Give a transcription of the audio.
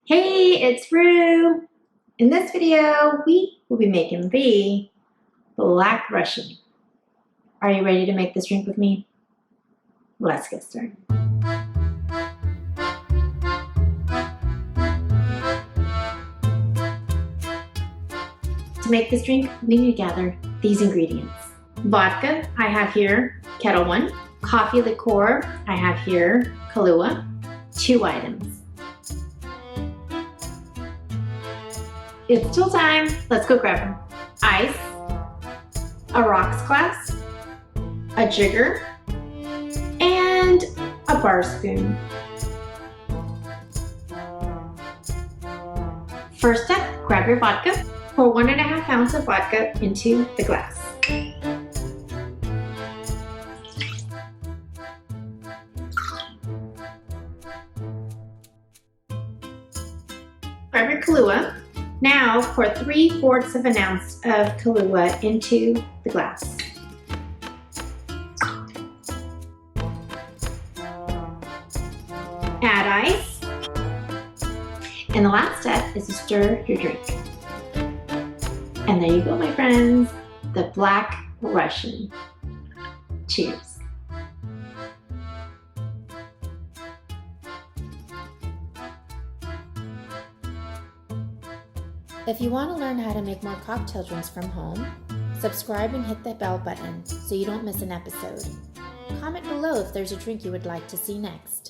Hey, it's Rue. In this video, we will be making the Black Russian. Are you ready to make this drink with me? Let's get started. To make this drink, we need to gather these ingredients. Vodka, I have here Kettle One. Coffee liqueur, I have here Kahlua. 2 items. It's still time. Let's go grab them. Ice, a rocks glass, a jigger, and a bar spoon. First step, grab your vodka. Pour 1.5 ounces of vodka into the glass. Grab your Kahlua. Now pour 3/4 of an ounce of Kahlua into the glass. Add ice. And the last step is to stir your drink. And there you go, my friends, the Black Russian. Cheers. If you want to learn how to make more cocktail drinks from home, subscribe and hit the bell button so you don't miss an episode. Comment below if there's a drink you would like to see next.